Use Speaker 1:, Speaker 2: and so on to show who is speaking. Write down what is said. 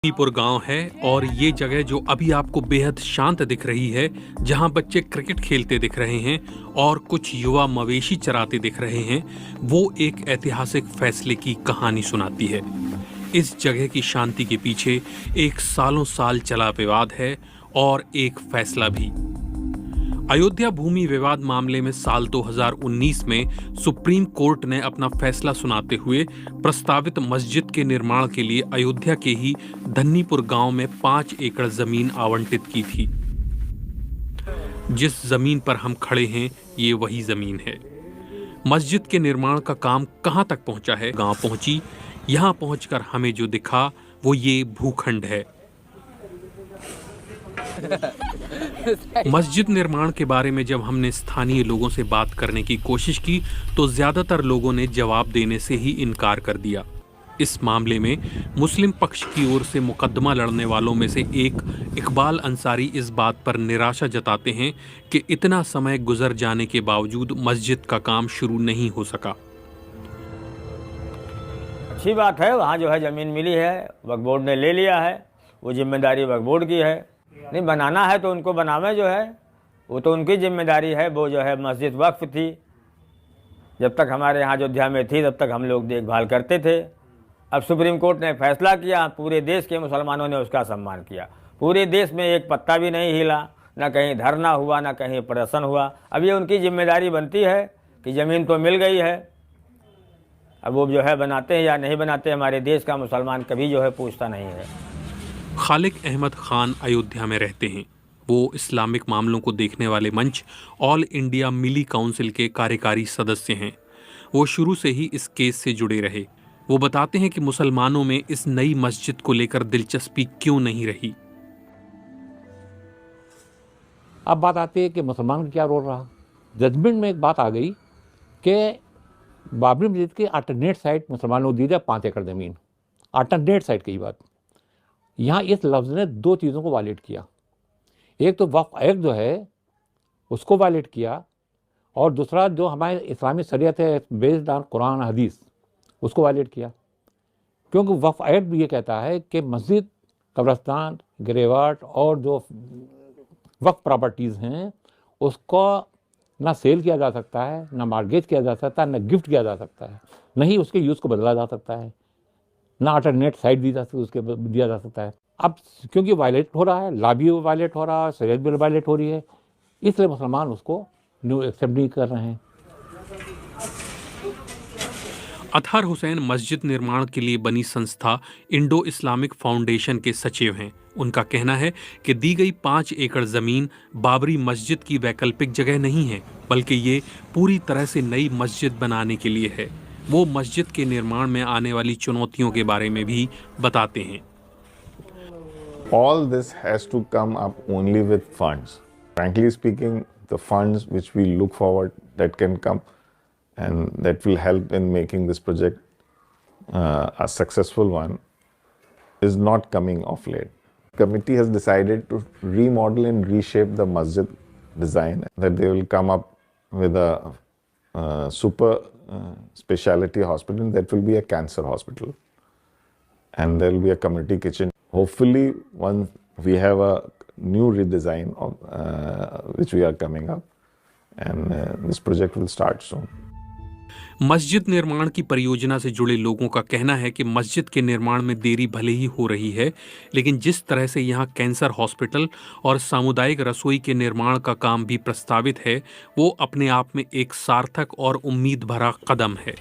Speaker 1: धन्नीपुर गांव है और ये जगह जो अभी आपको बेहद शांत दिख रही है, जहां बच्चे क्रिकेट खेलते दिख रहे हैं और कुछ युवा मवेशी चराते दिख रहे हैं, वो एक ऐतिहासिक फैसले की कहानी सुनाती है। इस जगह की शांति के पीछे एक सालों साल चला विवाद है और एक फैसला भी। अयोध्या भूमि विवाद मामले में साल 2019 में सुप्रीम कोर्ट ने अपना फैसला सुनाते हुए प्रस्तावित मस्जिद के निर्माण के लिए अयोध्या के ही धन्नीपुर गांव में 5 एकड़ जमीन आवंटित की थी। जिस जमीन पर हम खड़े हैं, ये वही जमीन है। मस्जिद के निर्माण का काम कहां तक पहुंचा है, गांव पहुंची। यहां पहुंचकर हमें जो दिखा वो ये भूखंड है। मस्जिद निर्माण के बारे में जब हमने स्थानीय लोगों से बात करने की कोशिश की तो ज्यादातर लोगों ने जवाब देने से ही इनकार कर दिया। इस मामले में मुस्लिम पक्ष की ओर से मुकदमा लड़ने वालों में से एक इकबाल अंसारी इस बात पर निराशा जताते हैं कि इतना समय गुजर जाने के बावजूद मस्जिद का काम शुरू नहीं हो सका।
Speaker 2: अच्छी बात है, वहाँ जो है ज़मीन मिली है, वक्फ बोर्ड ने ले लिया है, वो जिम्मेदारी वक्फ बोर्ड की है। नहीं बनाना है तो उनको बनावे, जो है वो तो उनकी जिम्मेदारी है। वो जो है मस्जिद वक्फ थी, जब तक हमारे यहाँ अयोध्या में थी तब तक हम लोग देखभाल करते थे। अब सुप्रीम कोर्ट ने फैसला किया, पूरे देश के मुसलमानों ने उसका सम्मान किया। पूरे देश में एक पत्ता भी नहीं हिला, ना कहीं धरना हुआ, ना कहीं प्रदर्शन हुआ। अब ये उनकी जिम्मेदारी बनती है कि ज़मीन तो मिल गई है, अब वो जो है बनाते हैं या नहीं बनाते, हमारे देश का मुसलमान कभी जो है पूछता नहीं है।
Speaker 1: खालिक अहमद खान अयोध्या में रहते हैं। वो इस्लामिक मामलों को देखने वाले मंच ऑल इंडिया मिली काउंसिल के कार्यकारी सदस्य हैं। वो शुरू से ही इस केस से जुड़े रहे। वो बताते हैं कि मुसलमानों में इस नई मस्जिद को लेकर दिलचस्पी क्यों नहीं रही।
Speaker 3: अब बात आती है कि मुसलमान का क्या रोल रहा। जजमेंट में एक बात आ गई कि बाबरी मस्जिद की अल्टरनेट साइड मुसलमानों को दी जाए 5 एकड़ ज़मीन। अल्टरनेट साइड की बात, यहाँ इस लफ्ज़ ने 2 चीज़ों को वायलेट किया। एक तो वक्फ एक्ट जो है उसको वायलेट किया, और दूसरा जो हमारे इस्लामी शरीयत है बेस्ड ऑन कुरान हदीस, उसको वायलेट किया। क्योंकि वक्फ एक्ट भी ये कहता है कि मस्जिद, कब्रस्तान, गिरेवाट और जो वक्फ प्रॉपर्टीज़ हैं उसको ना सेल किया जा सकता है, ना मार्गेज किया जा सकता है, ना गिफ्ट किया जा सकता है, ना ही उसके यूज़ को बदला जा सकता है, ना अल्टरनेट साइड दी जा सकती, उसके दिया जा सकता है। अब क्योंकि वायलेट हो रहा है, लॉ भी वायलेट हो रहा है, शरीयत भी वायलेट हो रही है, इसलिए मुसलमान उसको न्यू एक्सेप्ट नहीं कर रहे हैं।
Speaker 1: अतहर हुसैन मस्जिद निर्माण के लिए बनी संस्था इंडो इस्लामिक फाउंडेशन के सचिव हैं। उनका कहना है कि दी गई 5 एकड़ जमीन बाबरी मस्जिद की वैकल्पिक जगह नहीं है, बल्कि ये पूरी तरह से नई मस्जिद बनाने के लिए है। वो मस्जिद के निर्माण में आने वाली चुनौतियों के बारे में भी बताते हैं।
Speaker 4: All this has to come up only with funds. Frankly speaking, the funds which we look forward that can come and that will help in making this project a successful one is not coming of late. Committee has decided to remodel and reshape the masjid design, that they will come up with a super specialty hospital that will be a cancer hospital, and there will be a community kitchen. Hopefully, once we have a new redesign of which we are coming up, and this project will start soon.
Speaker 1: मस्जिद निर्माण की परियोजना से जुड़े लोगों का कहना है कि मस्जिद के निर्माण में देरी भले ही हो रही है, लेकिन जिस तरह से यहाँ कैंसर हॉस्पिटल और सामुदायिक रसोई के निर्माण का काम भी प्रस्तावित है, वो अपने आप में एक सार्थक और उम्मीद भरा कदम है।